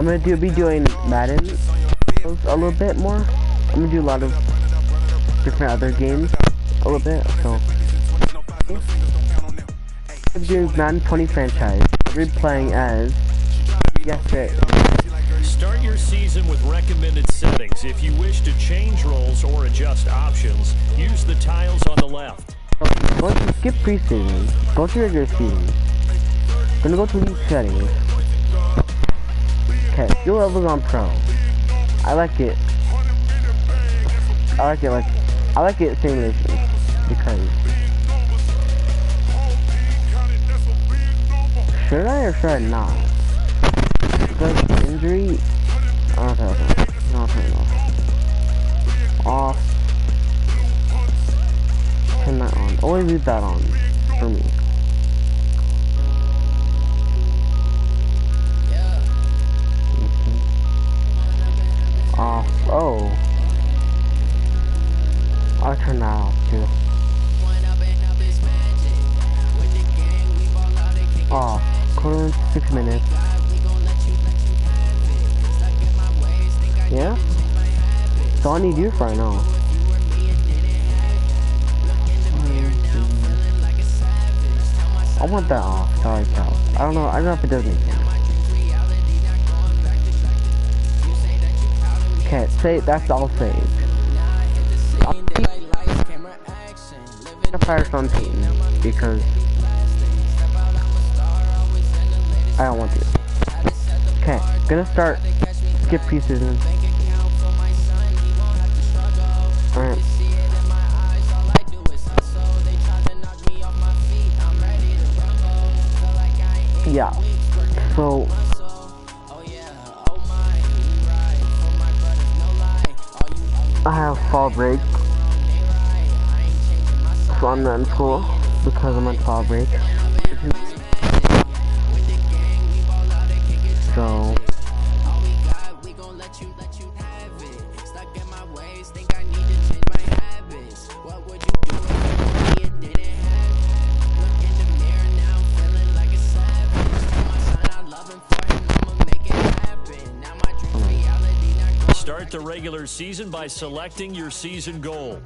I'm gonna be doing Madden a little bit more. I'm gonna do a lot of different other games a little bit. So I'm doing Madden 20 franchise. I'll be playing as it. Start your season with recommended settings. If you wish to change roles or adjust options, use the tiles on the left. Going to skip preseason. Go to regular season. Gonna go to league settings. Okay, skill levels on pro. I like it. I like it simulations because should I or should I not? Because injury. Okay. No, turn it off. Turn that on. Always leave that on for me. Off. Oh. I'll turn that off too. Off. Current 6 minutes. Yeah? That's all I need you for right now. I want that off. Sorry, cow. I don't know. I don't know if it does anything. Okay, say that's all saved. I'm gonna fire some Peyton because I don't want to. Okay, gonna start skip preseason. Alright. Yeah. So I have fall break. So I'm not in school because I'm on fall break. So Start the regular season by selecting your season goal.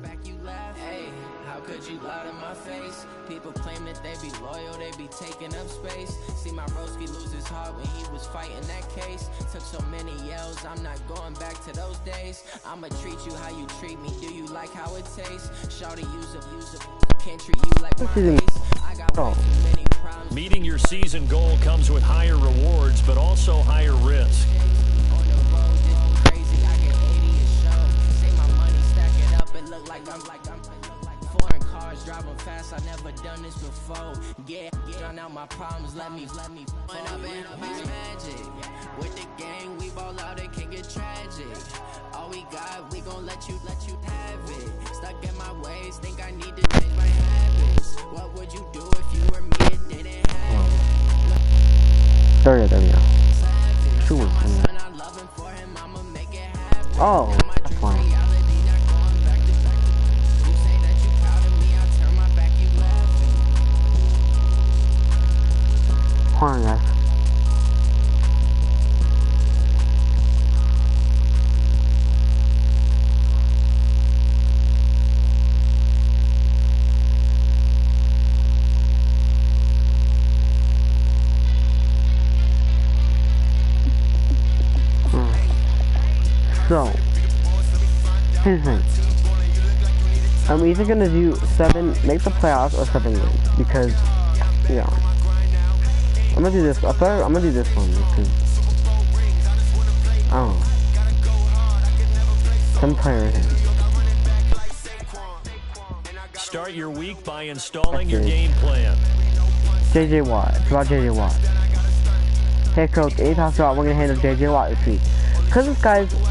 How could you lie to my face? People claim that they be loyal, they be taking up space. See my broski lose his heart when he was fighting that case. Took so many yells, I'm not going back to those days. I'ma treat you how you treat me, do you like how it tastes? Shawty use up, can't treat you like my face. I got way too many problems. Meeting your season goal comes with higher rewards, but also higher risk. On the road, it's crazy, I get 80 a show. Say my money, stack it up, it look like I'm foreign cars driving fast, I never done this before. Yeah, drown out my problems, let me run up and up is magic. With the gang, we ball out, it can get tragic. All we got, we gon' let you have it. Stuck in my ways, think I need to change my habits. What would you do if you were me and didn't have it? there we go. Sure. Oh, that's fine. Hold on, guys. So, here's the thing. I'm either gonna do make the playoffs or 7 wins because, yeah. I'm gonna do this. I'm gonna do this one because I don't know. Some players. Start your week by installing your game plan. JJ Watt. It's about JJ Watt. Hey coach, any talks about we're gonna handle JJ Watt this week?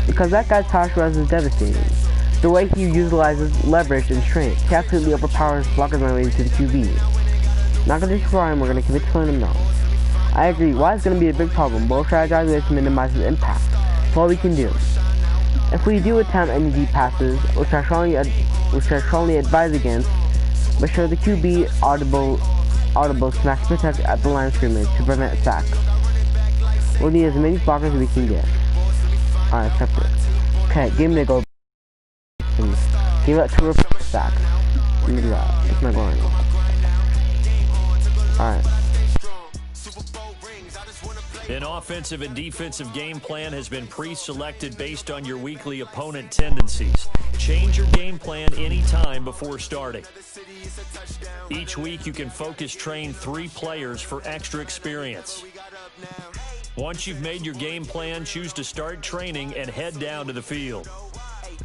Because that guy's pass rush is devastating. The way he utilizes leverage and strength, he absolutely overpowers blockers on way to the QB. Not gonna destroy him, we're gonna commit to killing him now. I agree, Watt is gonna be a big problem, but we'll strategize ways to minimize his impact. That's all we can do. If we do attempt any deep passes, which I strongly advise against, make sure the QB audible smacks protect at the line of scrimmage to prevent sacks. We'll need as many blockers as we can get. Alright, accept it. Okay, give me the gold. Give it to her back. Give me that. It's my going. Alright. An offensive and defensive game plan has been pre-selected based on your weekly opponent tendencies. Change your game plan anytime before starting. Each week you can focus train 3 players for extra experience. Once you've made your game plan, choose to start training and head down to the field.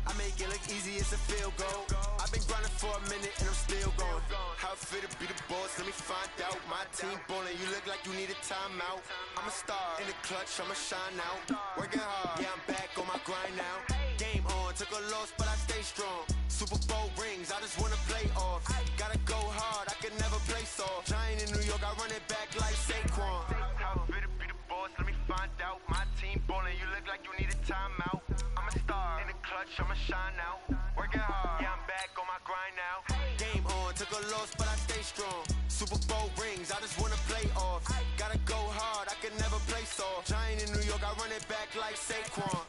I make it look easy as a field goal. I've been grinding for a minute and I'm still going. How it feel to be the boss, let me find out. My team ballin', you look like you need a timeout. I'm a star in the clutch, I'ma shine out. Working hard, yeah, I'm back on my grind now. Game on, took a loss, but I stay strong. Super Bowl rings, I just wanna play off. Gotta go hard, I can never play soft. Giant in New York, I run it back like Saquon. How it feel to be the boss, let me find out. My team ballin', you look like you need a timeout. I'm a star in the clutch, I'ma shine out. Working hard, yeah, I'm back on my grind now. Game on, took a loss, but I stay strong. Super Bowl rings, I just wanna play off. Gotta go hard, I can never play soft. Giant in New York, I run it back like Saquon.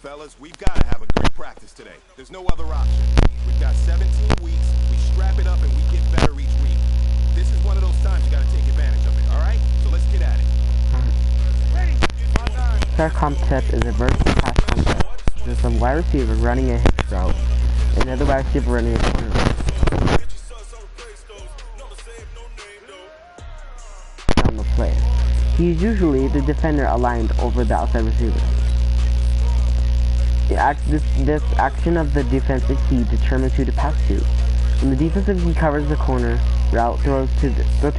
Fellas, we've got to have a great practice today. There's no other option. We've got 17 weeks. We strap it up and we get better each week. This is one of those times you got to take advantage of it, all right? So let's get at it. Our concept is a vertical pass concept. There's some wide receiver running a hitch route, and another wide receiver running a corner route. On the play. He's usually the defender aligned over the outside receiver. This action of the defensive key determines who to pass to. When the defensive key covers the corner route, throw to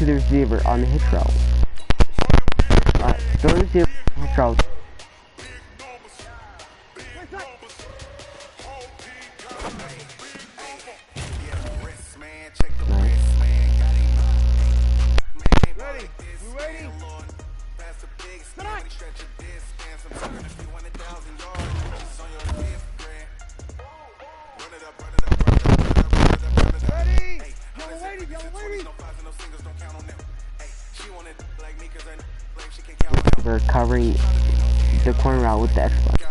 the receiver on the hitch route. Alright, throw the receiver on the hitch route. We're covering the corner route with the X button.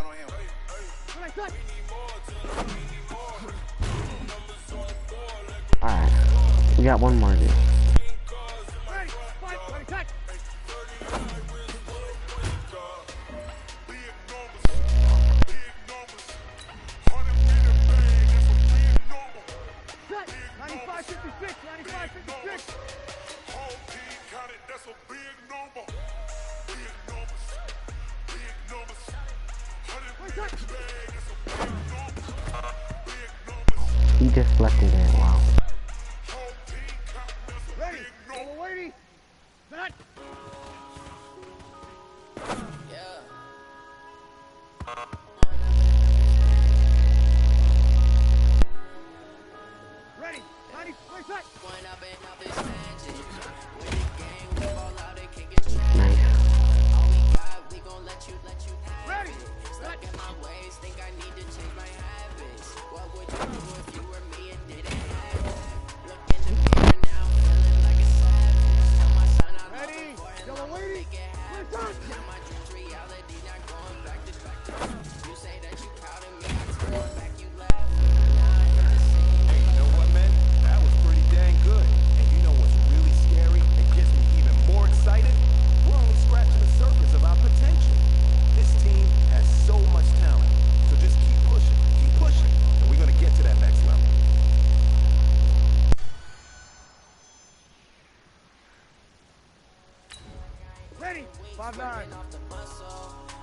Alright, we got one more dude. He deflected it, wow. Ready? Ready? Set! Ready? 90, play set! Nice. Ready? Ready? Go Ready? 5-9.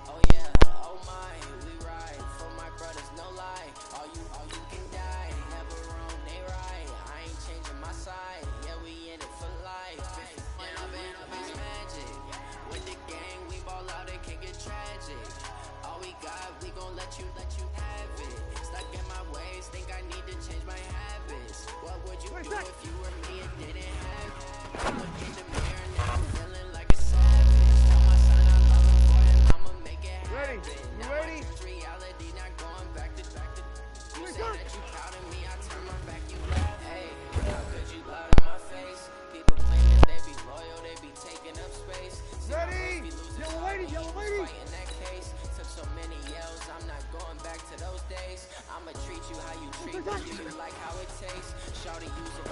Oh yeah, oh my, we ride for my brothers, no lie. All you can die, never wrong, they right. I ain't changing my side, yeah, we in it for life. When I've been up is magic. With the gang, we ball out, it can get tragic. All we got, we gon' let you have it. Stuck in my ways, think I need to change my habits. What would you do if you were me and didn't have it? Look in the mirror now, I'm feeling like a savage. Tell my son I love him, for him, I'ma make it happen. Now my dream's reality, not going back to. You say that you proud of me, I turn my back, you laugh. Hey, how could you lie to my face? People claim that they be loyal, they be taking up space. Ready? Yellow lady, yellow lady. In that case, took so many yells, I'm not going back to those days. I'ma treat you how you treat me, you like how it tastes. Shawty use a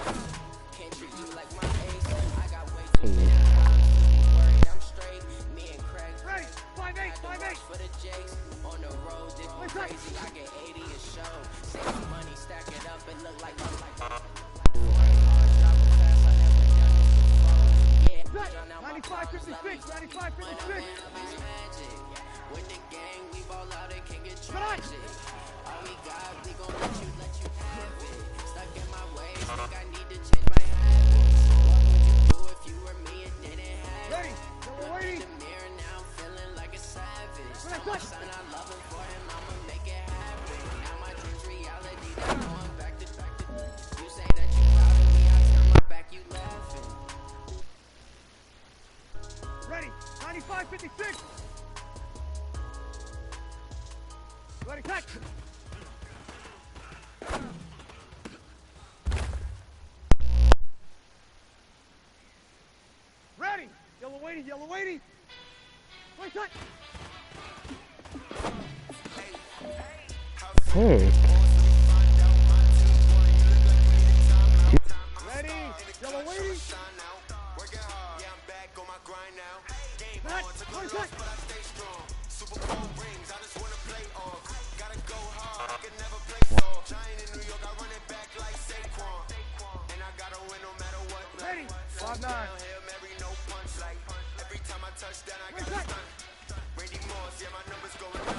can't treat you like my ace. I got way too many problems, worried I'm straight. Me and Craig, Ready? 5-8. for the Jakes. On the road, this be crazy, I get 80 a show. Save my money, stack it up, and look like Set. 95-56. 95-56. With the gang, we ball out, it can get tragic. All we got, we gon' let you have it. Stuck in my ways, think I need to change my habits. What would you do if you were me and didn't have it? Ready? Yellow Look lady. in the mirror now, I'm feeling like a savage. Tell my son I love him, for him, I'ma make it happen. Now my dream's reality, not going back to. You say that you proud of me, I turn my back, you laughing. Ready? 95-56. Ready, cut. Ready? Yellow lady. Ready, cut. Hey. Ready? Yellow lady. Working hard, yeah, I'm back on my grind now. Game Cut. on, took a Ready, loss, cut. but I stay strong. Super Bowl rings, I just wanna play off. Gotta go hard, I can never play soft. Giant in New York, I run it back like Saquon. And I gotta win no matter what. Ready? 5-9. Hail Mary, no punch. Like every time I touch that, I got a stunt. Randy Moss, yeah, my numbers going up.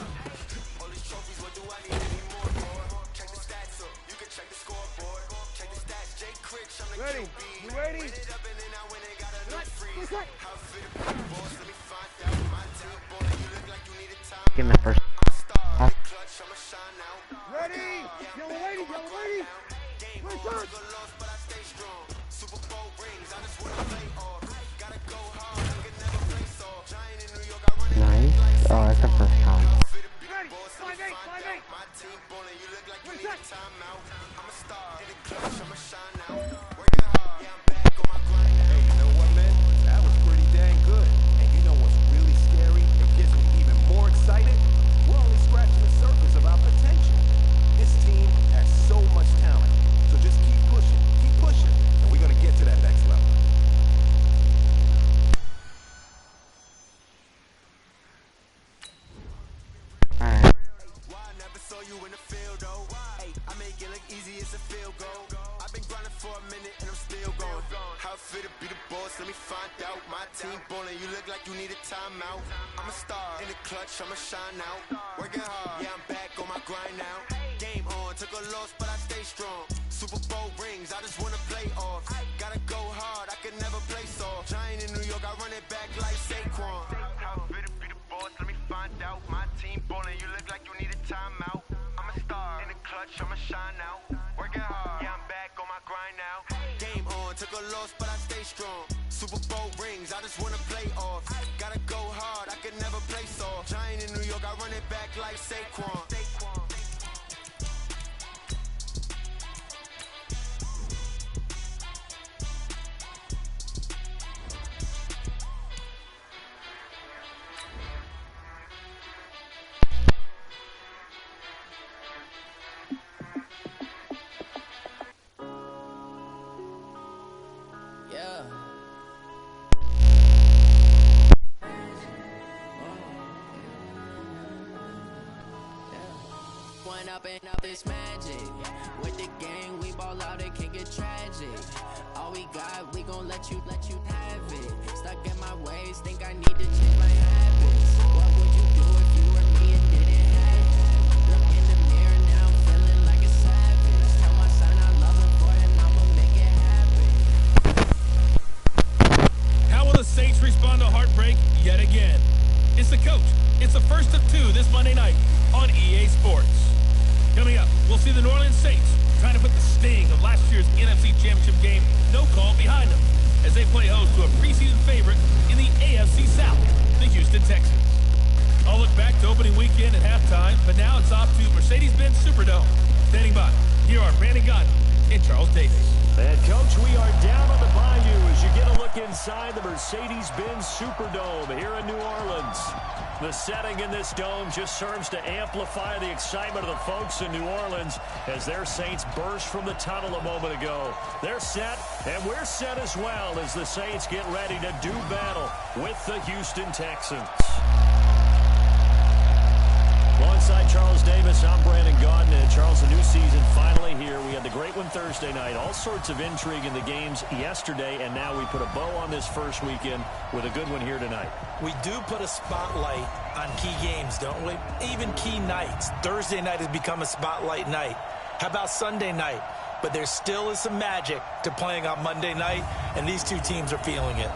All these trophies, what do I need any more for? Check the stats up, you can check the scoreboard. Check the stats, Jay Critch, I'm the Ready? QB. You ready? Win it up and then I win it, got a new Cut. freeze. Cut. How fit a big boss, let me find out. My team ballin', you look like you need a time. Give me the first. I'm a star, in the clutch, I'ma shine out. Ready? Yellow lady. Game Ready, on, cut. took a loss, but I stay strong. Super Bowl rings, I just wanna play off. Gotta go hard, I can never play soft. Giant in New York, I run it Nice. Oh, that's the first time. fit a big Ready? boss, let me 5-8. find out. My team ballin', you look like you Ready, need a cut. timeout. I'm a star, in the clutch, I'ma shine out. Working hard, yeah, I'm back on my grind now. Hey, you know what, man? That was pretty dang good. And you know what's really scary? It gets me even more excited. We're only scratching the surface of our potential. This team has so much talent. So just keep pushing, and we're gonna get to that next level. Alright. Why I never saw you in the field, though? Hey, I make it look easy, it's a field goal. I've been grinding for a minute and I'm still going. How it feel to be the boss, let me find out. My team ballin', you look like you need a timeout. I'm a star, in the clutch, I'ma shine out. Working hard, yeah, I'm back on my grind now. Game on, took a loss, but I stay strong. Super Bowl rings, I just wanna play off. Gotta go hard, I can never play soft. Giant in New York, I run it back like Saquon. How it feel to be the boss, let me find out. My team ballin', you look like you need a timeout. I'm a star, in the clutch, I'ma shine out. Working hard, yeah, I'm back on my grind now. Game on, took a loss, but I stay strong. Super Bowl rings, I just wanna play off. Gotta go hard, I can never play soft. Giant in New York, I run it back like Saquon. Yeah. One up and up is magic. With the gang, we ball out, it can get tragic. All we got, we gon' let you have it. Stuck in my ways, think I need to again. It's the coach. It's the first of two this Monday night on EA Sports. Coming up, we'll see the New Orleans Saints trying to put the sting of last year's NFC Championship game, no call, behind them as they play host to a preseason favorite in the AFC South, the Houston Texans. I'll look back to opening weekend at halftime, but now it's off to Mercedes-Benz Superdome. Standing by, here are Brandon Gott and Charles Davis. And, Coach, we are down on the bayou as you get a look inside the Mercedes-Benz Superdome here in New Orleans. The setting in this dome just serves to amplify the excitement of the folks in New Orleans as their Saints burst from the tunnel a moment ago. They're set, and we're set as well as the Saints get ready to do battle with the Houston Texans. Alongside Charles Davis, I'm Brandon Gaudin. And Charles, the new season finally here. We had the great one Thursday night. All sorts of intrigue in the games yesterday, and now we put a bow on this first weekend with a good one here tonight. We do put a spotlight on key games, don't we? Even key nights. Thursday night has become a spotlight night. How about Sunday night? But there still is some magic to playing on Monday night, and these two teams are feeling it.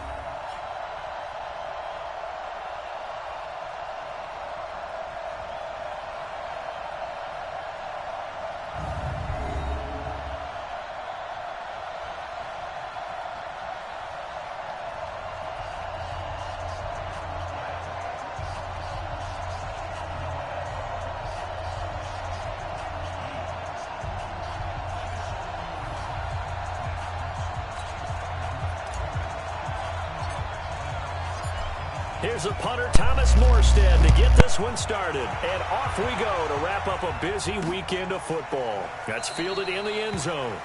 Here's a punter, Thomas Morstead, to get this one started. And off we go to wrap up a busy weekend of football. That's fielded in the end zone.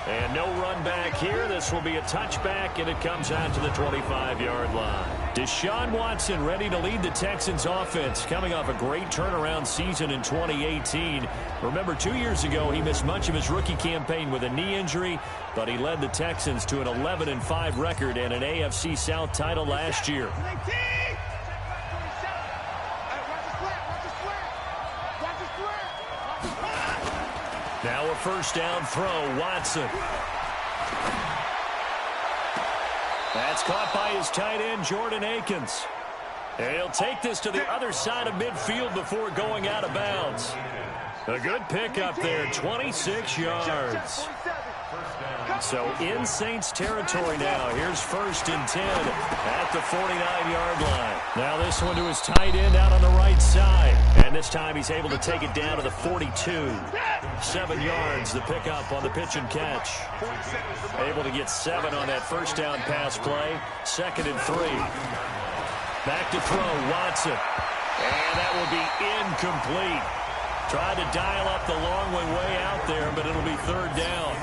And no run back here. This will be a touchback, and it comes out to the 25-yard line. Deshaun Watson ready to lead the Texans offense, coming off a great turnaround season in 2018. Remember, 2 years ago, he missed much of his rookie campaign with a knee injury, but he led the Texans to an 11-5 record and an AFC South title last year. Now a first down throw, Watson. That's caught by his tight end, Jordan Akins. And he'll take this to the other side of midfield before going out of bounds. A good pickup there, 26 yards. So in Saints territory now. Here's 1st and 10 at the 49-yard line. Now this one to his tight end out on the right side. And this time he's able to take it down to the 42. 7 yards, the pickup on the pitch and catch. Able to get 7 on that first down pass play. 2nd and 3. Back to throw, Watson. And that will be incomplete. Tried to dial up the long way out there, but it'll be 3rd down.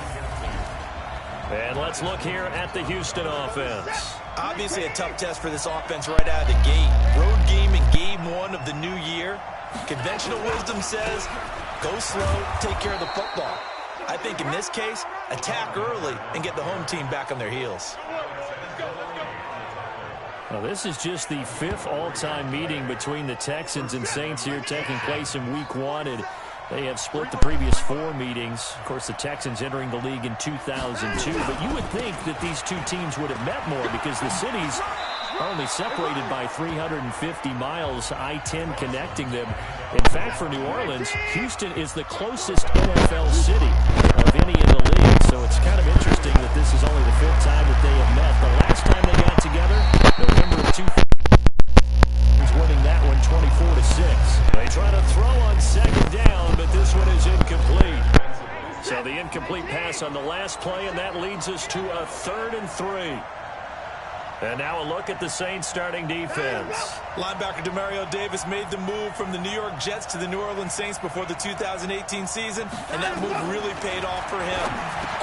And let's look here at the Houston offense. Obviously a tough test for this offense right out of the gate. Road game in game 1 of the new year. Conventional wisdom says, go slow, take care of the football. I think in this case, attack early and get the home team back on their heels. Well, this is just the 5th all-time meeting between the Texans and Saints here, taking place in Week 1. And they have split the previous 4 meetings. Of course, the Texans entering the league in 2002. But you would think that these two teams would have met more because the cities are only separated by 350 miles, I-10 connecting them. In fact, for New Orleans, Houston is the closest NFL city of any in the league. So it's kind of interesting that this is only the 5th time that they have met. The last time they got together, November of 2000. Winning that one 24-6. They try to throw on 2nd down, but this one is incomplete. So the incomplete pass on the last play, and that leads us to a 3rd and 3. And now a look at the Saints starting defense. Linebacker Demario Davis made the move from the New York Jets to the New Orleans Saints before the 2018 season, and that move really paid off for him.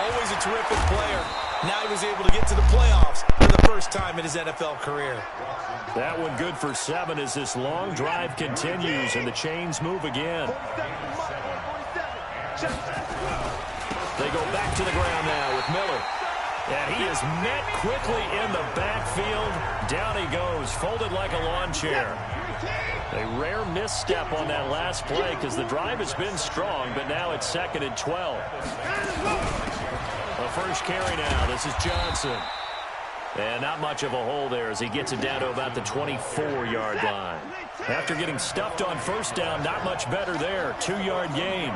Always a terrific player. Now he was able to get to the playoffs for the first time in his NFL career. That one good for 7 as this long drive continues and the chains move again. They go back to the ground now with Miller. And he is met quickly in the backfield. Down he goes, folded like a lawn chair. A rare misstep on that last play because the drive has been strong, but now it's 2nd and 12. The first carry now. This is Johnson. And not much of a hole there as he gets it down to about the 24-yard line. After getting stuffed on first down, not much better there. 2-yard gain.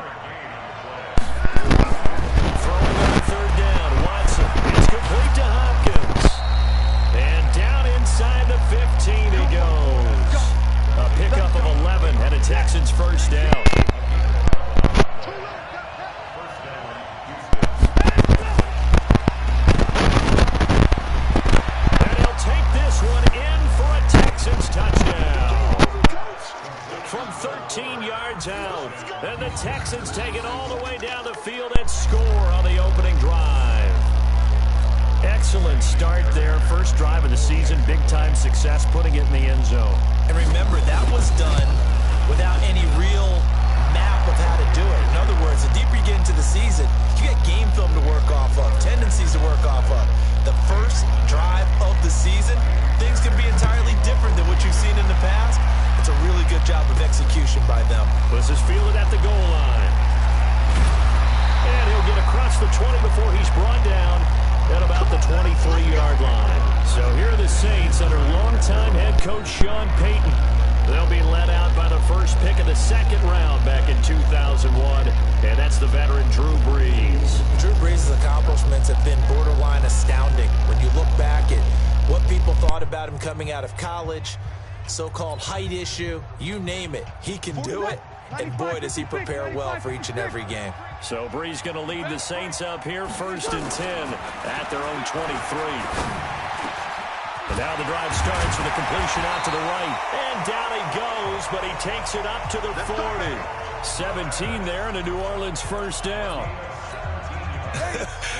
Throwing on third down, Watson. It's complete to Hopkins. And down inside the 15 he goes. A pickup of 11 and a Texans first down. And he'll take this one in for a Texans touchdown. From 13 yards out. And the Texans take it all the way down the field and score on the opening drive. Excellent start there. First drive of the season. Big-time success putting it in the end zone. And remember, that was done without any real map of how to do it. In other words, the deeper you get into the season, you get game film to work off of, tendencies to work off of. The first drive of the season, things can be entirely different than what you've seen in the past. It's a really good job of execution by them. This is fielded at the goal line. And he'll get across the 20 before he's brought down at about the 23-yard line. So here are the Saints under longtime head coach Sean Payton. They'll be led out by the first pick of the second round back in 2001, and that's the veteran Drew Brees. Drew Brees' accomplishments have been borderline astounding. When you look back at what people thought about him coming out of college, so-called height issue, you name it, he can do it. And boy, does he prepare well for each and every game. So Brees going to lead the Saints up here, 1st and 10 at their own 23. And now the drive starts with a completion out to the right. And down he goes, but he takes it up to the 40. 17 there and a New Orleans first down.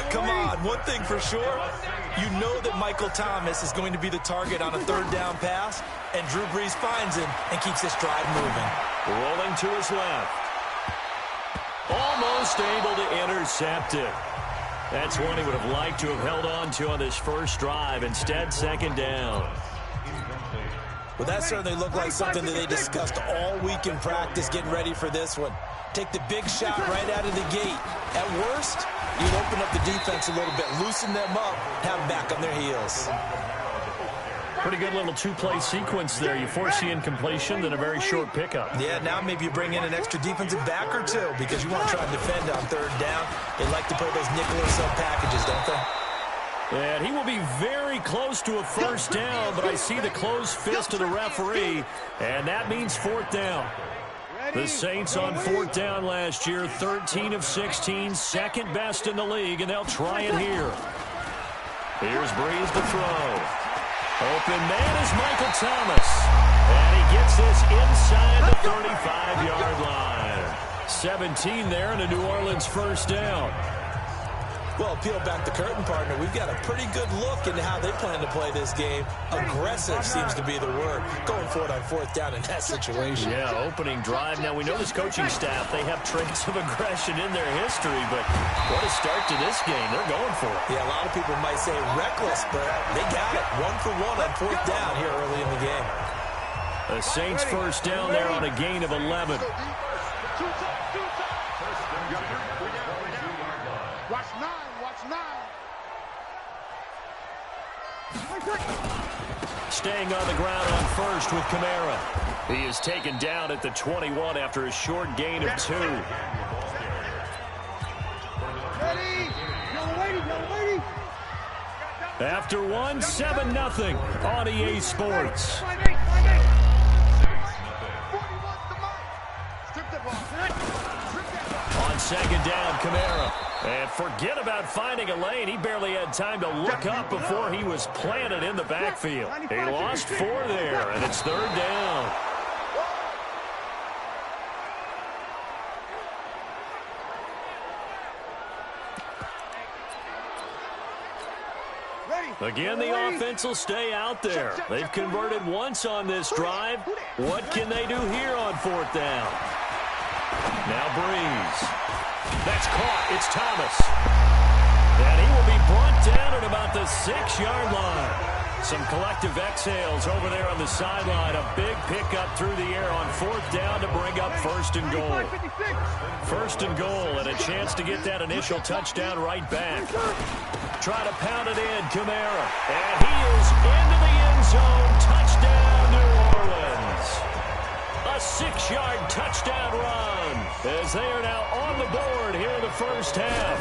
Come on, one thing for sure, you know that Michael Thomas is going to be the target on a third down pass, and Drew Brees finds him and keeps this drive moving. Rolling to his left. Almost able to intercept it. That's one he would have liked to have held on to on this first drive. Instead, second down. Well, that certainly looked like something that they discussed all week in practice getting ready for this one. Take the big shot right out of the gate. At worst, you'd open up the defense a little bit, loosen them up, have them back on their heels. Pretty good little two-play sequence there. You force the incompletion, then a very short pickup. Yeah, now maybe you bring in an extra defensive back or two because you want to try and defend on third down. They like to play those nickel or sub packages, don't they? And he will be very close to a first down, but I see the closed fist of the referee, and that means fourth down. The Saints on fourth down last year, 13 of 16, second best in the league, and they'll try it here. Here's Brees to throw. Open man is Michael Thomas. And he gets this inside the 35-yard line. 17 there and a New Orleans first down. Well, peel back the curtain, partner. We've got a pretty good look into how they plan to play this game. Aggressive seems to be the word. Going for it on fourth down in that situation. Yeah, opening drive. Now, we know this coaching staff, they have traits of aggression in their history, but what a start to this game. They're going for it. Yeah, a lot of people might say reckless, but they got it. 1 for 1 on fourth down here early in the game. The Saints first down there on a gain of 11. Watch 9, watch 9. Staying on the ground on first with Kamara. He is taken down at the 21 after a short gain of 2. Ready? Yellow waiting, yellow waiting. After 1, 7-0 on EA Sports. 5-8, 5-8. 41 to Mike. Strip that ball. On second down, Kamara. And forget about finding a lane. He barely had time to look up before he was planted in the backfield. He lost 4 there, and it's third down. Again, the offense will stay out there. They've converted once on this drive. What can they do here on fourth down? Now Brees. That's caught. It's Thomas. And he will be brought down at about the 6-yard line. Some collective exhales over there on the sideline. A big pickup through the air on fourth down to bring up first and goal. First and goal and a chance to get that initial touchdown right back. try to pound it in. Kamara. And he is into the end zone. Touchdown, New Orleans. A 6-yard touchdown run as they are now on the board here in the first half.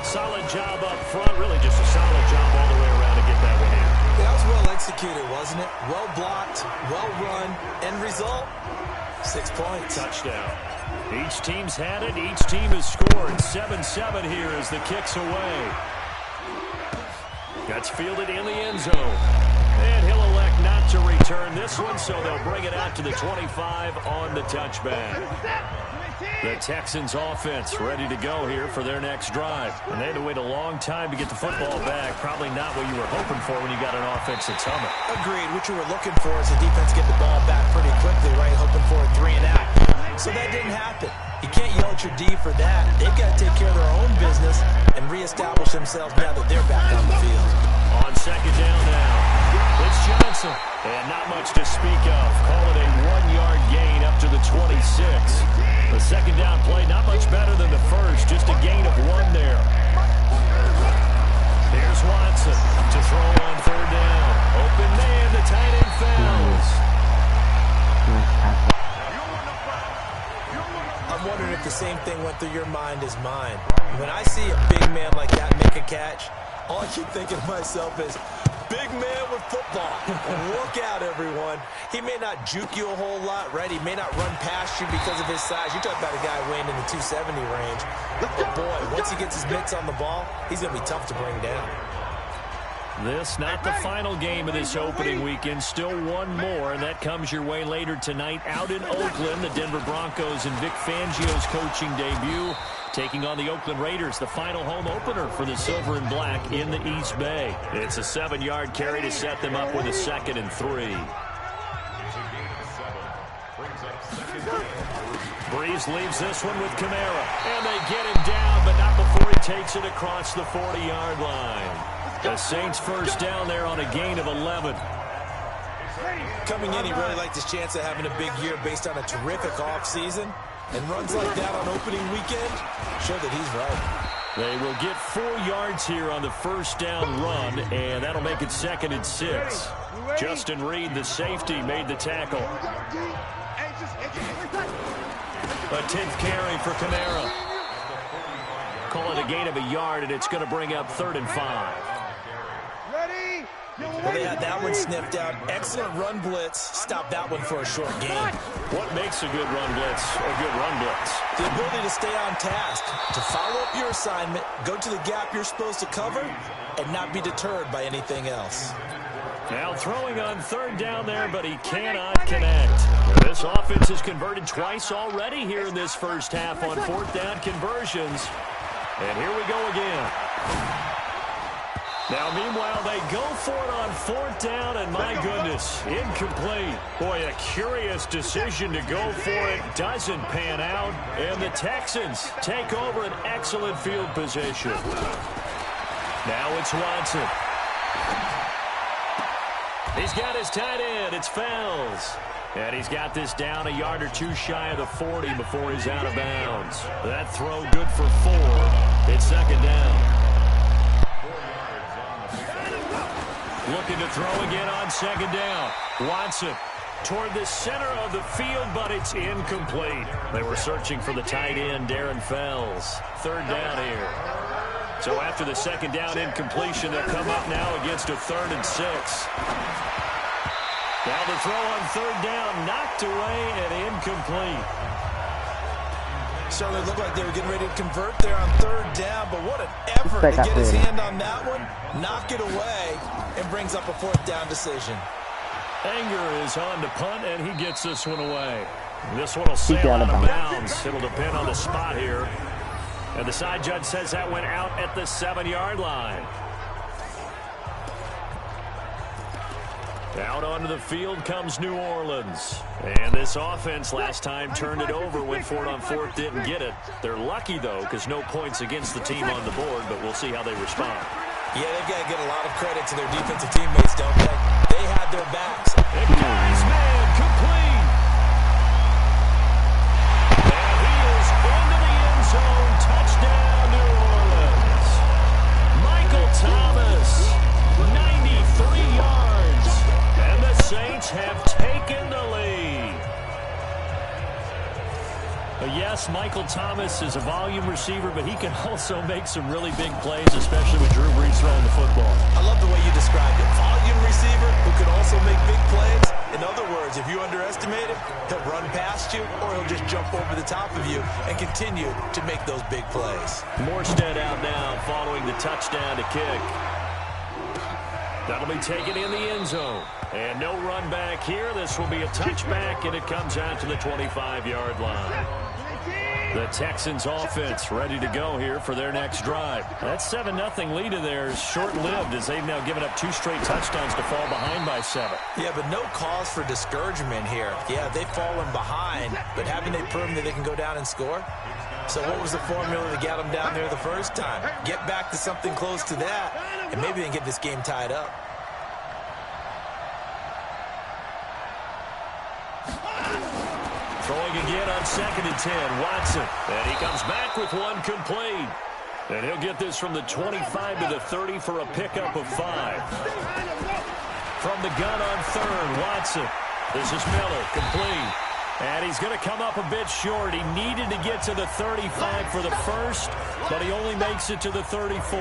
Solid job up front. Really just a solid job all the way around to get that one in. That was well executed, wasn't it? Well blocked, well run. End result, 6 points. Touchdown. Each team's had it. Each team has scored. 7-7 here as the kick's away. That's fielded in the end zone. And he'll elect not to return this one, so they'll bring it out to the 25 on the touchback. The Texans offense ready to go here for their next drive. And they had to wait a long time to get the football back. Probably not what you were hoping for when you got an offense that's humming. Agreed. What you were looking for is the defense get the ball back pretty quickly, right? Hoping for a 3-and-out. So that didn't happen. You can't yell at your D for that. They've got to take care of their own business and reestablish themselves now that they're back on the field. On second down now, it's Johnson. And not much to speak of. Call it a 1-yard gain up to the 26. The second down play, not much better than the first. Just a gain of 1 there. Here's Watson to throw on third down. Open man, the tight end fails. I'm wondering if the same thing went through your mind as mine. When I see a big man like that make a catch, all I keep thinking to myself is, big man with football. Look out, everyone. He may not juke you a whole lot, right? He may not run past you because of his size. You're talking about a guy weighing in the 270 range. But boy, once he gets his mitts on the ball, he's going to be tough to bring down. This not the final game of this opening weekend. Still one more, and that comes your way later tonight out in Oakland. The Denver Broncos and Vic Fangio's coaching debut taking on the Oakland Raiders, the final home opener for the Silver and Black in the East Bay. It's a 7-yard carry to set them up with a 2nd and 3. Brees leaves this one with Kamara, and they get him down, but not before he takes it across the 40-yard line. The Saints first down there on a gain of 11. Coming in, he really liked his chance of having a big year based on a terrific offseason. And runs like that on opening weekend show that he's right. They will get 4 yards here on the first down run, and that'll make it 2nd and 6. Justin Reed, the safety, made the tackle. A 10th carry for Kamara. Call it a gain of a yard, and it's going to bring up 3rd and 5. Well, they had that one sniffed out. Excellent run blitz. Stop that one for a short gain. What makes a good run blitz a good run blitz? The ability to stay on task, to follow up your assignment, go to the gap you're supposed to cover, and not be deterred by anything else. Now throwing on 3rd down there, but he cannot connect. This offense has converted twice already here in this first half on 4th down conversions. And here we go again. Now, meanwhile, they go for it on 4th down, and my goodness, incomplete. Boy, a curious decision to go for it. Doesn't pan out, and the Texans take over an excellent field position. Now it's Watson. He's got his tight end. It's Fells. And he's got this down a yard or 2 shy of the 40 before he's out of bounds. That throw good for 4. It's 2nd down. Looking to throw again on 2nd down. Watson toward the center of the field, but it's incomplete. They were searching for the tight end, Darren Fells. 3rd down here. So after the 2nd down incompletion, they'll come up now against a 3rd and 6. Now the throw on 3rd down, knocked away and incomplete. Certainly looked like they were getting ready to convert there on 3rd down, but what an effort to get his hand on that one, knock it away, and brings up a 4th down decision. Anger is on to punt, and he gets this one away. This one will sail out of bounds. It'll depend on the spot here. And the side judge says that went out at the 7-yard line. Out onto the field comes New Orleans. And this offense last time turned it over, went for it on 4th, didn't get it. They're lucky, though, because no points against the team on the board, but we'll see how they respond. Yeah, they've got to get a lot of credit to their defensive teammates, don't they? They had their backs. And carries man complete. And he is into the end zone. Touchdown, New Orleans. Michael Texans have taken the lead. Yes, Michael Thomas is a volume receiver, but he can also make some really big plays, especially with Drew Brees throwing the football. I love the way you described it. Volume receiver who can also make big plays. In other words, if you underestimate him, he'll run past you or he'll just jump over the top of you and continue to make those big plays. Morstead out now following the touchdown to kick. That'll be taken in the end zone. And no run back here. This will be a touchback, and it comes out to the 25-yard line. The Texans offense ready to go here for their next drive. That 7-0 lead of theirs short-lived as they've now given up 2 straight touchdowns to fall behind by 7. Yeah, but no cause for discouragement here. Yeah, they've fallen behind, but haven't they proven that they can go down and score? So what was the formula to get them down there the first time? Get back to something close to that, and maybe they can get this game tied up. Throwing again on 2nd and 10, Watson. And he comes back with one complete. And he'll get this from the 25 to the 30 for a pickup of 5. From the gun on 3rd, Watson. This is Miller, complete. And he's going to come up a bit short. He needed to get to the 35 for the first, but he only makes it to the 34.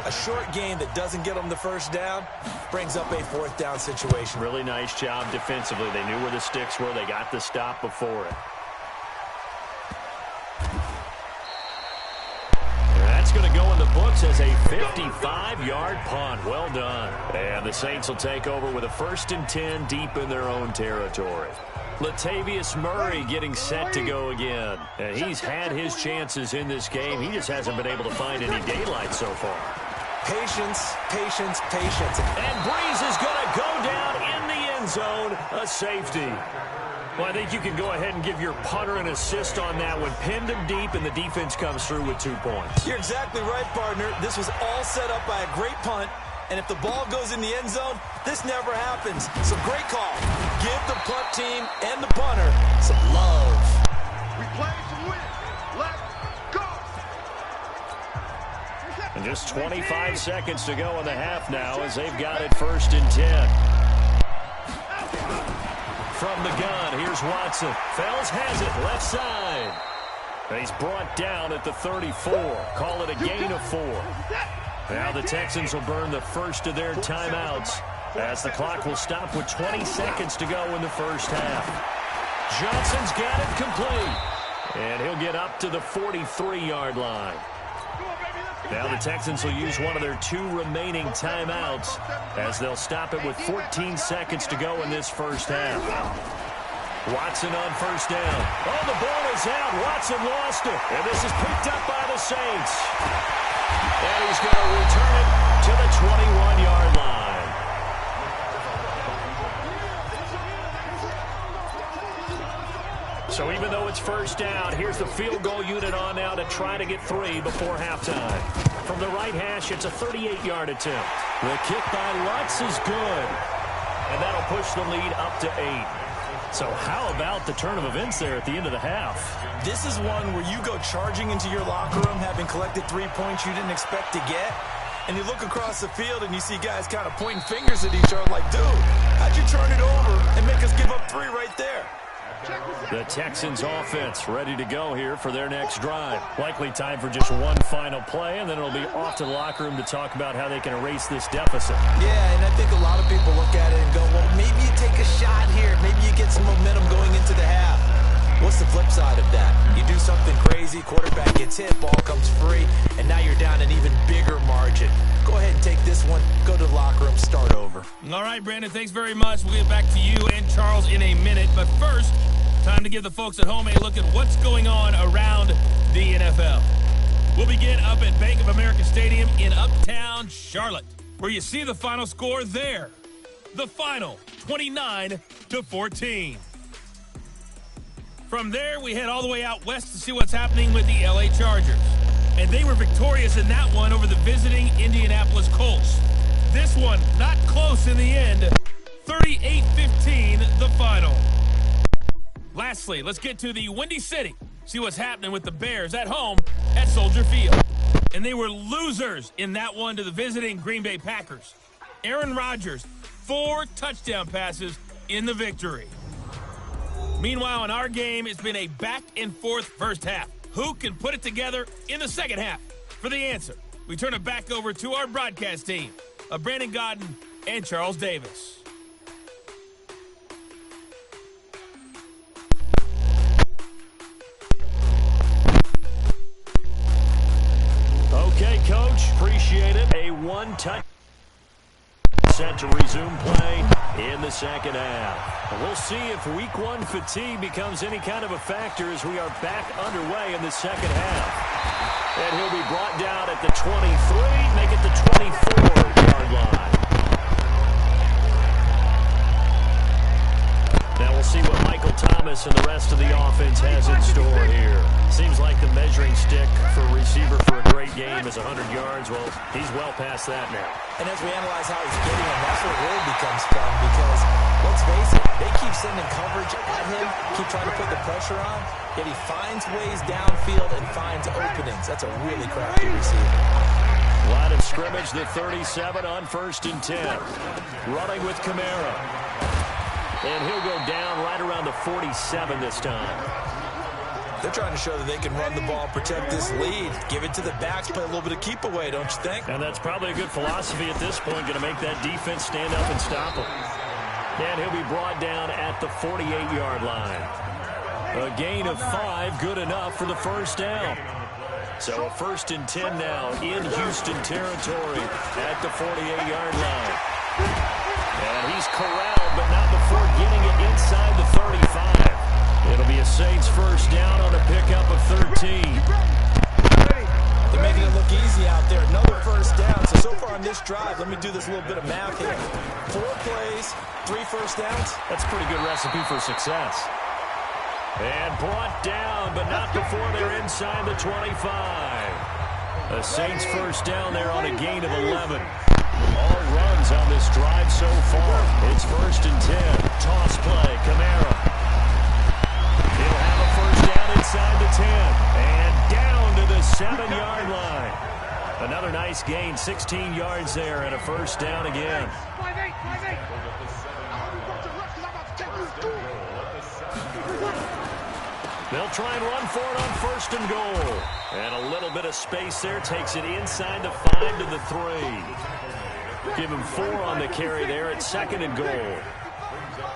A short gain that doesn't get them the first down brings up a 4th down situation. Really nice job defensively. They knew where the sticks were. They got the stop before it. And that's going to go in the books as a 55-yard punt. Well done. And the Saints will take over with a 1st and 10 deep in their own territory. Latavius Murray getting set to go again. And he's had his chances in this game. He just hasn't been able to find any daylight so far. Patience, patience, patience. And Brees is going to go down in the end zone, a safety. Well, I think you can go ahead and give your punter an assist on that one. Pinned him deep, and the defense comes through with 2 points. You're exactly right, partner. This was all set up by a great punt, and if the ball goes in the end zone, this never happens. So great call. Give the punt team and the punter some love. We play to win. Let's go. And just 25 seconds to go in the half now as they've got it 1st and 10. From the gun, here's Watson. Fells has it, left side. And he's brought down at the 34. Call it a gain of 4. Now the Texans will burn the first of their timeouts as the clock will stop with 20 seconds to go in the first half. Johnson's got it complete. And he'll get up to the 43-yard line. Now the Texans will use one of their 2 remaining timeouts as they'll stop it with 14 seconds to go in this first half. Watson on 1st down. Oh, the ball is out. Watson lost it. And this is picked up by the Saints. And he's going to return it to the 21-yard line. So even though it's 1st down, here's the field goal unit on now to try to get 3 before halftime. From the right hash, it's a 38-yard attempt. The kick by Lutz is good. And that'll push the lead up to 8. So how about the turn of events there at the end of the half? This is one where you go charging into your locker room having collected 3 points you didn't expect to get. And you look across the field and you see guys kind of pointing fingers at each other like, dude, how'd you turn it over and make us give up 3 right there? The Texans offense ready to go here for their next drive. Likely time for just one final play, and then it'll be off to the locker room to talk about how they can erase this deficit. Yeah, and I think a lot of people look at it and go, well, maybe you take a shot here. Maybe you get some momentum going into the half. What's the flip side of that? You do something crazy, quarterback gets hit, ball comes free, and now you're down an even bigger margin. Go ahead and take this one, go to the locker room, start over. All right, Brandon, thanks very much. We'll get back to you and Charles in a minute. But first, time to give the folks at home a look at what's going on around the NFL. We'll begin up at Bank of America Stadium in Uptown Charlotte, where you see the final score there. The final, 29-14. From there, we head all the way out west to see what's happening with the LA Chargers. And they were victorious in that one over the visiting Indianapolis Colts. This one, not close in the end. 38-15, the final. Lastly, let's get to the Windy City. See what's happening with the Bears at home at Soldier Field. And they were losers in that one to the visiting Green Bay Packers. Aaron Rodgers, 4 touchdown passes in the victory. Meanwhile, in our game, it's been a back-and-forth first half. Who can put it together in the second half? For the answer, we turn it back over to our broadcast team of Brandon Godden and Charles Davis. Okay, Coach, appreciate it. A one-touch set to resume play in the second half. We'll see if week 1 fatigue becomes any kind of a factor as we are back underway in the second half. And he'll be brought down at the 23, make it the 24-yard line. Now we'll see what Michael Thomas and the rest of the offense has in store here. Seems like the measuring stick for a receiver for a great game is 100 yards. Well, he's well past that now. And as we analyze how he's getting them, that's what really becomes fun because, let's face it, they keep sending coverage at him, keep trying to put the pressure on, yet he finds ways downfield and finds openings. That's a really crafty receiver. Line of scrimmage, the 37 on 1st and 10. Running with Kamara. And he'll go down right around the 47 this time. They're trying to show that they can run the ball, protect this lead, give it to the backs, play a little bit of keep away, don't you think? And that's probably a good philosophy at this point, going to make that defense stand up and stop him. And he'll be brought down at the 48-yard line. A gain of 5, good enough for the first down. So a 1st and 10 now in Houston territory at the 48-yard line. And he's corralled, but not before getting it inside the 35. It'll be a Saints first down on a pickup of 13. They're making it look easy out there. Another first down. So far on this drive, let me do this little bit of math here. 4 plays, 3 first downs. That's a pretty good recipe for success. And brought down, but not before they're inside the 25. The Saints first down there on a gain of 11. All runs on this drive so far. It's 1st and 10. Toss play, Kamara. He'll have a first down inside the 10. And down to the 7-yard line. Another nice gain, 16 yards there, and a first down again. They'll try and run for it on 1st and goal. And a little bit of space there, takes it inside the 5 to the 3. Give him 4 on the carry there at 2nd and goal.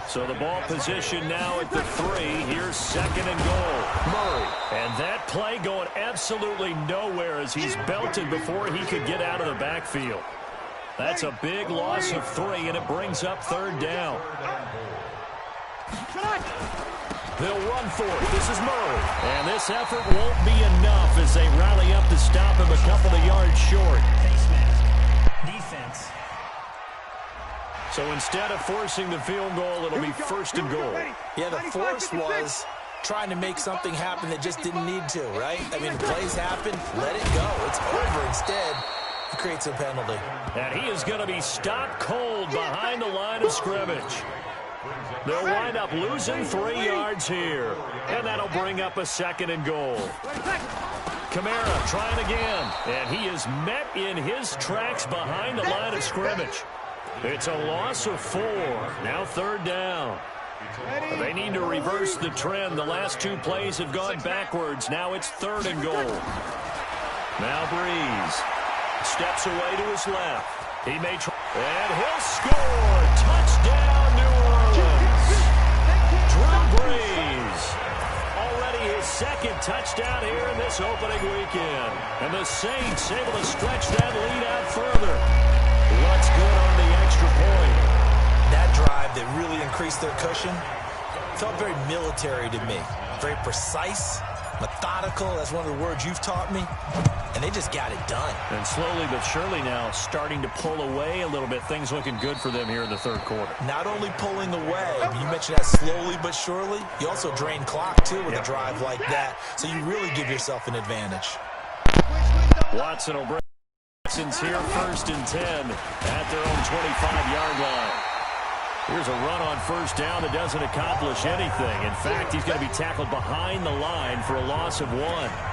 So the ball position now at the 3. Here's 2nd and goal. Murray. And that play going absolutely nowhere as he's belted before he could get out of the backfield. That's a big loss of 3, and it brings up 3rd down. They'll run for it. This is Murray. And this effort won't be enough as they rally up to stop him a couple of yards short. Defense. So instead of forcing the field goal, it'll be 1st and goal. Yeah, the force was trying to make something happen that just didn't need to, right? I mean, plays happen, let it go. It's over. Instead, he creates a penalty. And he is going to be stopped cold behind the line of scrimmage. They'll wind up losing 3 yards here. And that'll bring up a 2nd and goal. Kamara trying again. And he is met in his tracks behind the line of scrimmage. It's a loss of 4. Now 3rd down. They need to reverse the trend. The last 2 plays have gone backwards. Now it's 3rd and goal. Now Brees steps away to his left. He may try. And he'll score. Touchdown, New Orleans. Drew Brees. Already his 2nd touchdown here in this opening weekend. And the Saints able to stretch that lead out further. What's good on the extra point? That drive that really increased their cushion felt very military to me. Very precise, methodical. That's one of the words you've taught me. And they just got it done. And slowly but surely now starting to pull away a little bit. Things looking good for them here in the 3rd quarter. Not only pulling away, you mentioned that slowly but surely. You also drain clock, too, with a drive like that. So you really give yourself an advantage. Watson will bring Watson's here 1st and 10 at their own 25-yard line. Here's a run on first down that doesn't accomplish anything. In fact, he's going to be tackled behind the line for a loss of 1.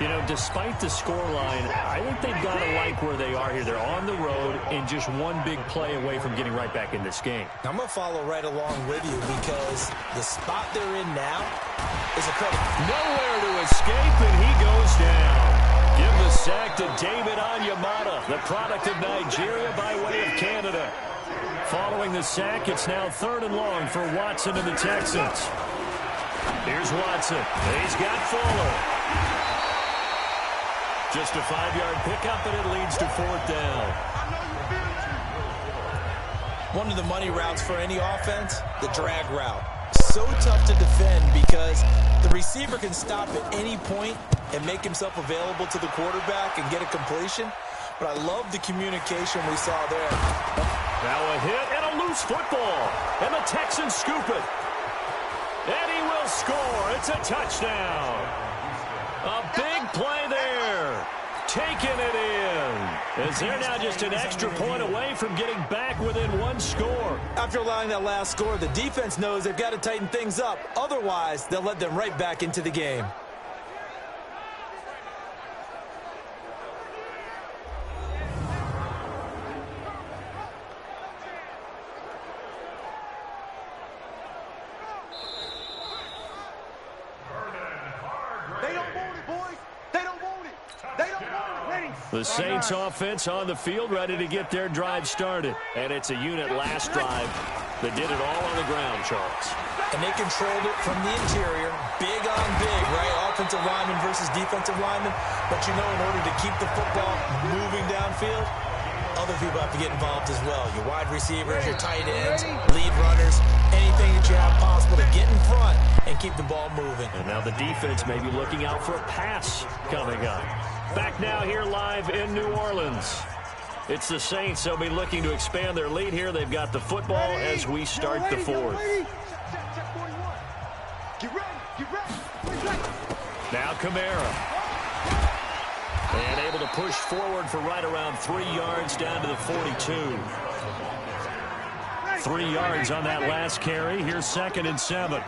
You know, despite the scoreline, I think they've got to like where they are here. They're on the road and just one big play away from getting right back in this game. I'm going to follow right along with you because the spot they're in now is a credit. Nowhere to escape, and he goes down. Give the sack to David Onyemata, the product of Nigeria by way of Canada. Following the sack, it's now 3rd and long for Watson and the Texans. Here's Watson. He's got Fuller. Just a 5-yard pickup, and it leads to 4th down. One of the money routes for any offense, the drag route. So tough to defend because the receiver can stop at any point and make himself available to the quarterback and get a completion. But I love the communication we saw there. Now a hit and a loose football. And the Texans scoop it. And he will score. It's a touchdown. A big play there. Taking it in. As they're now just an extra point away from getting back within 1 score. After allowing that last score, the defense knows they've got to tighten things up. Otherwise, they'll let them right back into the game. The Saints offense on the field, ready to get their drive started. And it's a unit last drive that did it all on the ground, Charles. And they controlled it from the interior, big on big, right? Offensive lineman versus defensive lineman. But you know, in order to keep the football moving downfield, other people have to get involved as well. Your wide receivers, your tight ends, lead runners, anything that you have possible to get in front and keep the ball moving. And now the defense may be looking out for a pass coming up. Back now here live in New Orleans. It's the Saints. They'll be looking to expand their lead here. They've got the football as we start the 4th. Now Kamara. And able to push forward for right around 3 yards down to the 42. 3 yards on that last carry. Here's 2nd and 7.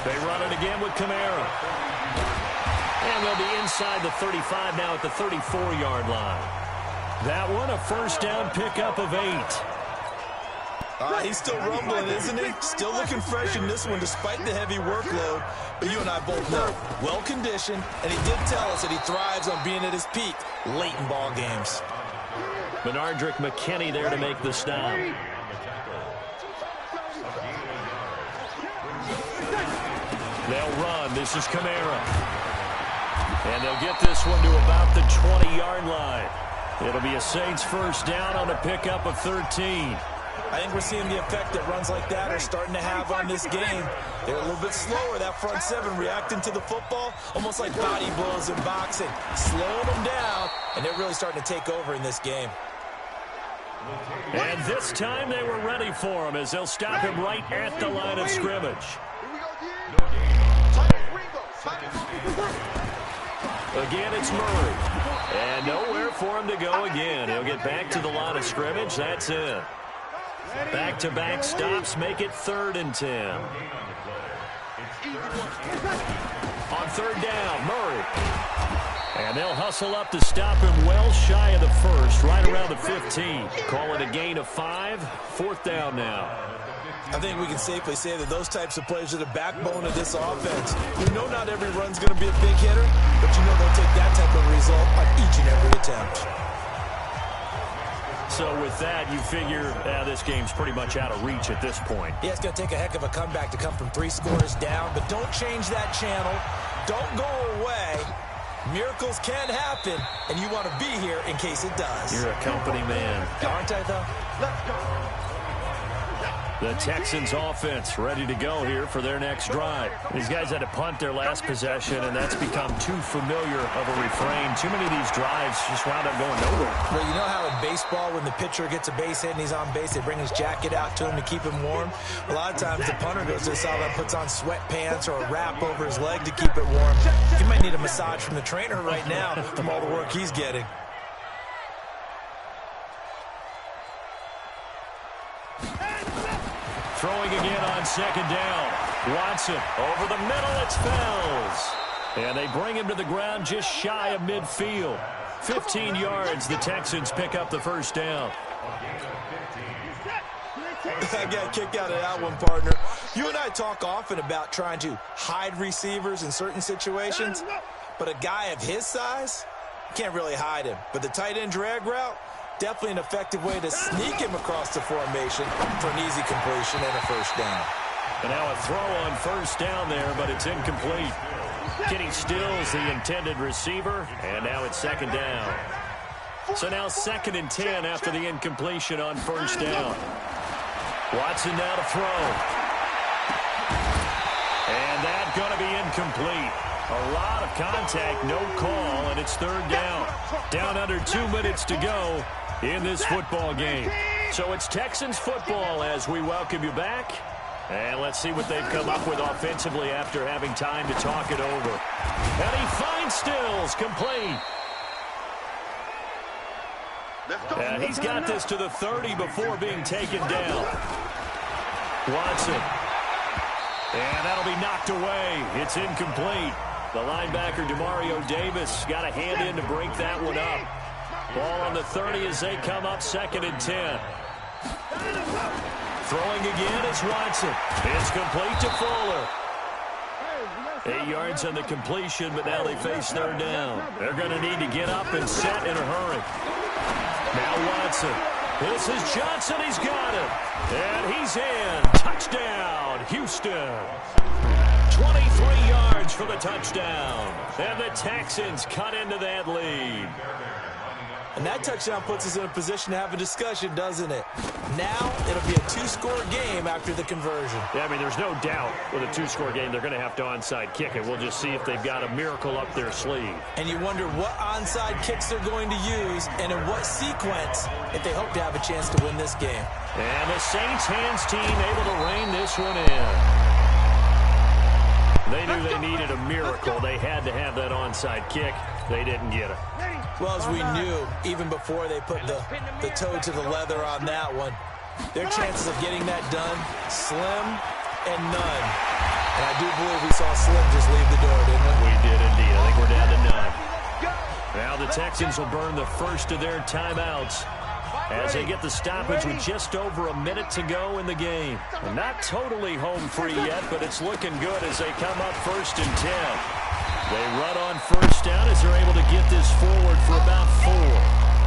They run it again with Kamara. And they'll be inside the 35 now at the 34-yard line. That one, a first down pickup of 8. He's still rumbling, isn't he? Still looking fresh in this one despite the heavy workload. But you and I both know, well-conditioned, and he did tell us that he thrives on being at his peak late in ball games. Benardrick McKinney there to make the stop. They'll run. This is Kamara. And they'll get this one to about the 20-yard line. It'll be a Saints first down on a pickup of 13. I think we're seeing the effect that runs like that are starting to have on this game. They're a little bit slower, that front 7, reacting to the football, almost like body blows in boxing, slowing them down, and they're really starting to take over in this game. And this time they were ready for him as they'll stop him right at the line of scrimmage. Again, it's Murray. And nowhere for him to go again. He'll get back to the line of scrimmage. That's it. Back-to-back stops make it 3rd and 10. On 3rd down, Murray. And they'll hustle up to stop him well shy of the 1st, right around the 15. Call it a gain of 5. 4th down now. I think we can safely say that those types of plays are the backbone of this offense. You know not every run's going to be a big hitter, but you know they'll take that type of result on each and every attempt. So with that, you figure this game's pretty much out of reach at this point. Yeah, it's going to take a heck of a comeback to come from 3 scores down, but don't change that channel. Don't go away. Miracles can happen, and you want to be here in case it does. You're a company man. Aren't I, though? Let's go. The Texans offense ready to go here for their next drive. These guys had to punt their last possession, and that's become too familiar of a refrain. Too many of these drives just wound up going nowhere. Well, you know how in baseball, when the pitcher gets a base hit and he's on base, they bring his jacket out to him to keep him warm? A lot of times the punter goes to the sideline, puts on sweatpants or a wrap over his leg to keep it warm. He might need a massage from the trainer right now from all the work he's getting. Throwing again on second down. Watson over the middle. It's Fells. And they bring him to the ground just shy of midfield. 15 yards. The Texans pick up the first down. I got a kick out of that one, partner. You and I talk often about trying to hide receivers in certain situations, but a guy of his size, can't really hide him. But the tight end drag route, definitely an effective way to sneak him across the formation for an easy completion and a first down. And now a throw on first down there, but it's incomplete. Kenny Stills, the intended receiver, and now it's second down. So now 2nd and 10 after the incompletion on first down. Watson now to throw. And that's going to be incomplete. A lot of contact, no call, and it's third down. Down under 2 minutes to go in this football game. So it's Texans football as we welcome you back. And let's see what they've come up with offensively after having time to talk it over. And he finds Stills, complete. And he's got this to the 30 before being taken down. Watson. And that'll be knocked away. It's incomplete. The linebacker, Demario Davis, got a hand in to break that one up. Ball on the 30 as they come up 2nd and 10. Throwing again is Watson. It's complete to Fuller. 8 yards on the completion, but now they face third down. They're going to need to get up and set in a hurry. Now Watson. This is Johnson. He's got it. And he's in. Touchdown, Houston. 23 yards for the touchdown. And the Texans cut into that lead. And that touchdown puts us in a position to have a discussion, doesn't it? Now it'll be a 2-score game after the conversion. Yeah, I mean, there's no doubt with a 2-score game they're going to have to onside kick it. We'll just see if they've got a miracle up their sleeve. And you wonder what onside kicks they're going to use and in what sequence if they hope to have a chance to win this game. And the Saints hands team able to rein this one in. They knew they needed a miracle. They had to have that onside kick. They didn't get it. Well, as we knew, even before they put the toe to the leather on that one, their chances of getting that done, slim and none. And I do believe we saw Slim just leave the door, didn't we? We did indeed. I think we're down to none. Now the Texans will burn the first of their timeouts as they get the stoppage with just over a minute to go in the game. And not totally home free yet, but it's looking good as they come up 1st and 10. They run on first down as they're able to get this forward for about 4.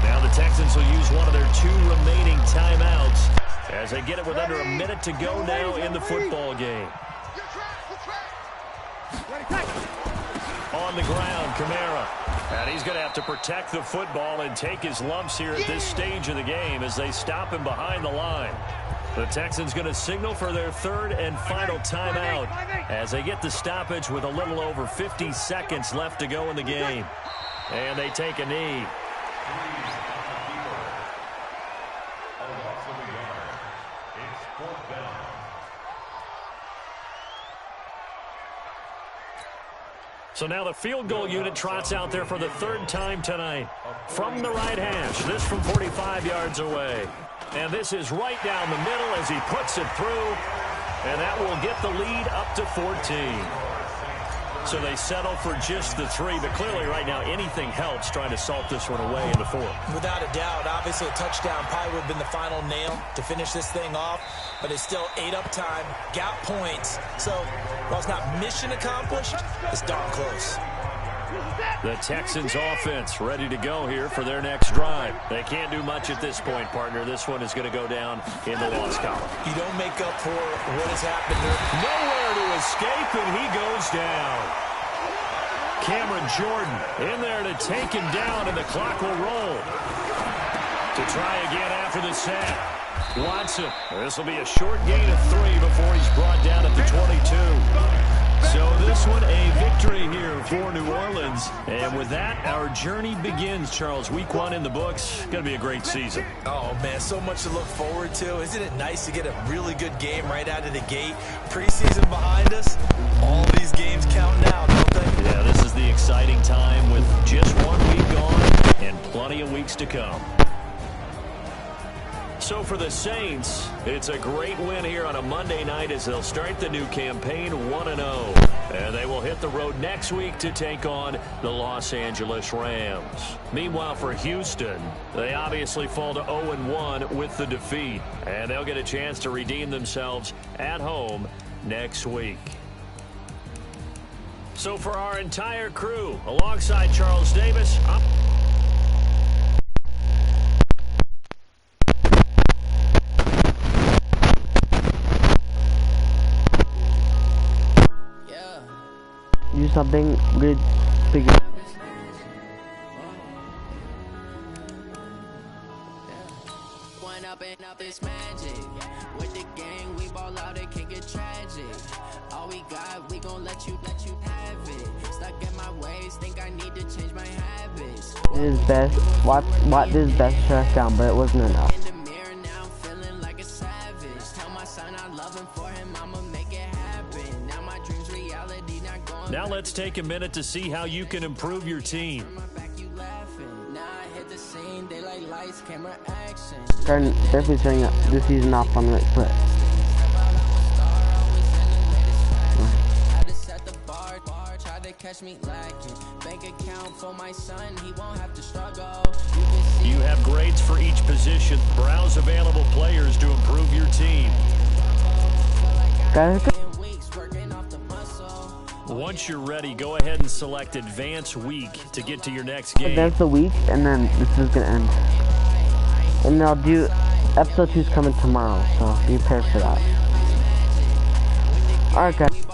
Now the Texans will use one of their 2 remaining timeouts as they get it with under a minute to go now in the football game. On the ground, Kamara. And he's going to have to protect the football and take his lumps here at this stage of the game as they stop him behind the line. The Texans going to signal for their 3rd and final timeout as they get the stoppage with a little over 50 seconds left to go in the game. And they take a knee. So now the field goal unit trots out there for the 3rd time tonight. From the right hash, this from 45 yards away. And this is right down the middle as he puts it through. And that will get the lead up to 14. So they settle for just the 3. But clearly right now anything helps trying to salt this one away in the 4th. Without a doubt, obviously a touchdown probably would have been the final nail to finish this thing off. But it's still 8 up time, got points. So while it's not mission accomplished, it's darn close. The Texans offense ready to go here for their next drive. They can't do much at this point, partner. This one is going to go down in the loss column. You don't make up for what has happened here. Nowhere to escape, and he goes down. Cameron Jordan in there to take him down, and the clock will roll. To try again after the sack. Watson. This will be a short gain of 3 before he's brought down at the 22. So this one a victory here for New Orleans. And with that, our journey begins, Charles. Week 1 in the books. Going to be a great season. Oh, man, so much to look forward to. Isn't it nice to get a really good game right out of the gate? Preseason behind us. All these games count now, don't they? Yeah, this is the exciting time with just 1 week gone and plenty of weeks to come. So for the Saints, it's a great win here on a Monday night as they'll start the new campaign 1-0. And they will hit the road next week to take on the Los Angeles Rams. Meanwhile, for Houston, they obviously fall to 0-1 with the defeat. And they'll get a chance to redeem themselves at home next week. So for our entire crew, alongside Charles Davis, do something good, bigger. One up and up is magic. With the gang, we ball out, it can get tragic. All we got, we gon' let you have it. Stuck in my ways, think I need to change my habits. This is best. What this best trash down, but it wasn't enough. In the mirror now, I'm feeling like a savage. Tell my son I love him, for him I'ma make it happen. Now my dreams reality, not going. now let's take a minute to see how you can improve your team. Camera action. Definitely starting this season off on the right foot. Catch me lacking. Bank account for my son, he won't have to struggle. You have grades for each position. Browse available players to improve your team. Guys, Once you're ready, go ahead and select Advance Week to get to your next game. that's the week, and then this is gonna end. And I'll do episode 2's coming tomorrow, so be prepared for that. Alright, guys.